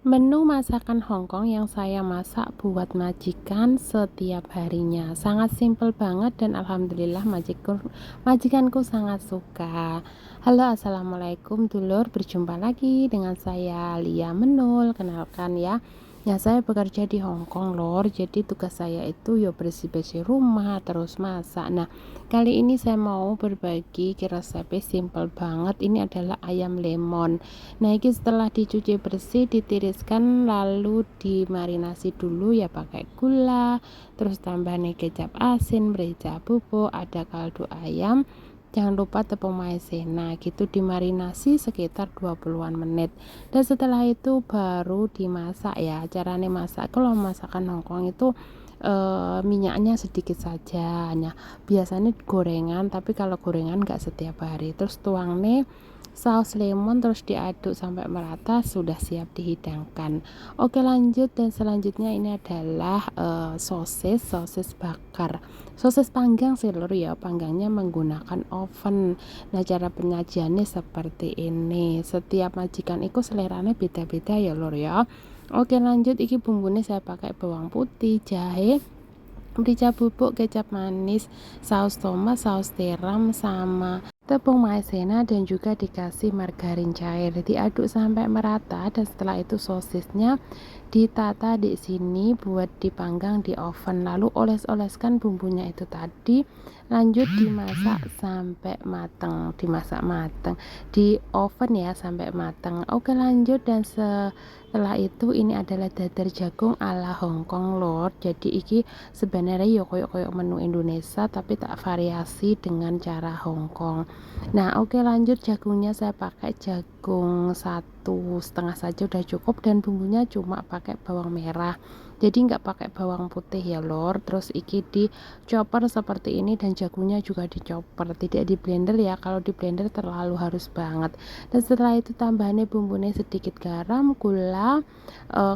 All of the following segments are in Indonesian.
Menu masakan Hongkong yang saya masak buat majikan setiap harinya sangat simpel banget dan alhamdulillah majikanku sangat suka. Halo, assalamualaikum dulur, berjumpa lagi dengan saya Lia Menul. Kenalkan ya, saya bekerja di Hongkong lor. Jadi tugas saya itu ya bersih-bersih rumah terus masak. Nah, kali ini saya mau berbagi resepnya simple banget. Ini adalah ayam lemon. Nah, ini setelah dicuci bersih, ditiriskan lalu dimarinasi dulu ya pakai gula, terus tambahnya kecap asin, merica bubuk, ada kaldu ayam. Jangan lupa tepung maizena, gitu dimarinasi sekitar 20-an menit. Dan setelah itu baru dimasak ya. Caranya masak kalau masakan Hongkong itu minyaknya sedikit saja. Nah, biasanya gorengan, tapi kalau gorengan nggak setiap hari. Terus tuang nih saus lemon, terus diaduk sampai merata, sudah siap dihidangkan. Oke, lanjut. Dan selanjutnya ini adalah sosis bakar, sosis panggang sih lur ya, panggangnya menggunakan oven. Nah, cara penyajiannya seperti ini. Setiap majikan itu seleranya beda-beda ya lur ya. Oke, lanjut. Iki bumbunya saya pakai bawang putih, jahe, merica bubuk, kecap manis, saus tomat, saus tiram, sama tepung maizena, dan juga dikasih margarin cair. Diaduk sampai merata dan setelah itu sosisnya ditata di sini buat dipanggang di oven. Lalu oles-oleskan bumbunya itu tadi, lanjut dimasak sampai mateng, dimasak mateng di oven ya sampai mateng. Oke, lanjut. Dan setelah itu ini adalah dadar jagung ala Hongkong lor. Jadi iki sebenarnya ya koyok menu Indonesia tapi tak variasi dengan cara Hongkong. Nah, oke, lanjut. Jagungnya saya pakai jagung 1,5 saja udah cukup, dan bumbunya cuma pakai bawang merah, jadi nggak pakai bawang putih ya lor. Terus iki di chopper seperti ini, dan jagungnya juga dichopper, tidak di blender ya. Kalau di blender terlalu harus banget. Dan setelah itu tambahannya bumbunya sedikit garam, gula,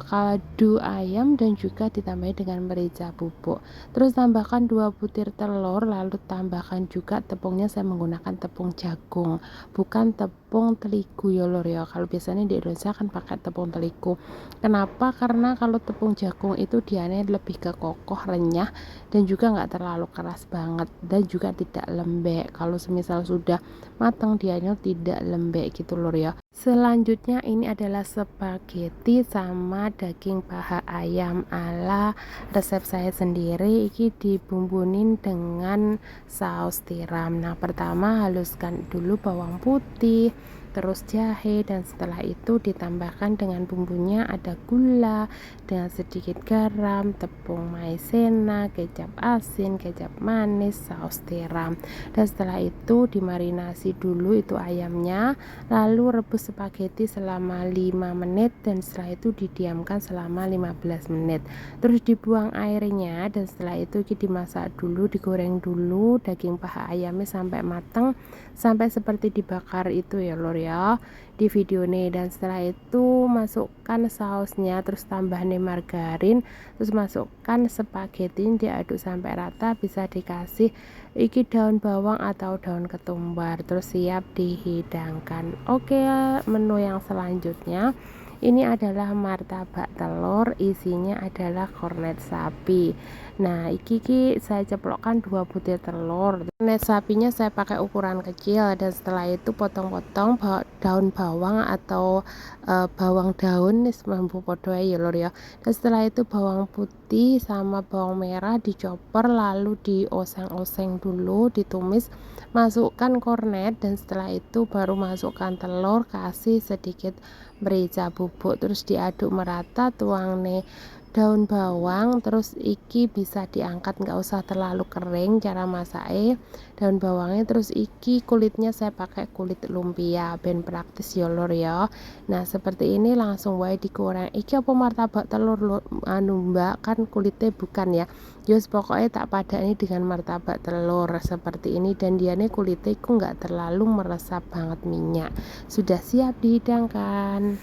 kaldu ayam, dan juga ditambahi dengan merica bubuk. Terus tambahkan 2 butir telur, lalu tambahkan juga tepungnya. Saya menggunakan tepung jagung, bukan tepung terigu ya lor ya. Kalau biasanya di Indonesia kan pakai tepung terigu. Kenapa? Karena kalau tepung jagung itu dianya lebih ke kokoh, renyah, dan juga nggak terlalu keras banget, dan juga tidak lembek. Kalau semisal sudah matang dianya tidak lembek gitu lor ya. Selanjutnya ini adalah spaghetti sama daging paha ayam ala resep saya sendiri. Iki dibumbunin dengan saus tiram. Nah, pertama haluskan dulu bawang putih, terus jahe, dan setelah itu ditambahkan dengan bumbunya, ada gula dengan sedikit garam, tepung maizena, kecap asin, kecap manis, saus tiram. Dan setelah itu dimarinasi dulu itu ayamnya, lalu rebus spaghetti selama 5 menit, dan setelah itu didiamkan selama 15 menit. Terus dibuang airnya, dan setelah itu dimasak dulu, digoreng dulu daging paha ayamnya sampai matang, sampai seperti dibakar itu ya lor ya di video nih. Dan setelah itu masukkan sausnya, terus tambah nih margarin, terus masukkan spaghetti, diaduk sampai rata. Bisa dikasih iki daun bawang atau daun ketumbar, terus siap dihidangkan. Oke, menu yang selanjutnya ini adalah martabak telur, isinya adalah kornet sapi. Nah, iki saya ceplokkan 2 butir telur. Kornet sapinya saya pakai ukuran kecil, dan setelah itu potong-potong daun bawang atau bawang daun nih mampu podo ya lor ya. Dan setelah itu bawang putih sama bawang merah dicopper, lalu dioseng-oseng dulu, ditumis, masukkan kornet, dan setelah itu baru masukkan telur, kasih sedikit merica bubuk, terus diaduk merata, tuang nih daun bawang, terus iki bisa diangkat, nggak usah terlalu kering cara masaknya daun bawangnya. Terus iki kulitnya saya pakai kulit lumpia ben praktis ya lor ya. Nah, seperti ini langsung wae digoreng. Iki apa martabak telur anu mbak, kan kulitnya bukan ya. Yus pokoknya tak padani dengan martabak telur seperti ini, dan dia nih kulitnya nggak terlalu meresap banget minyak. Sudah siap dihidangkan.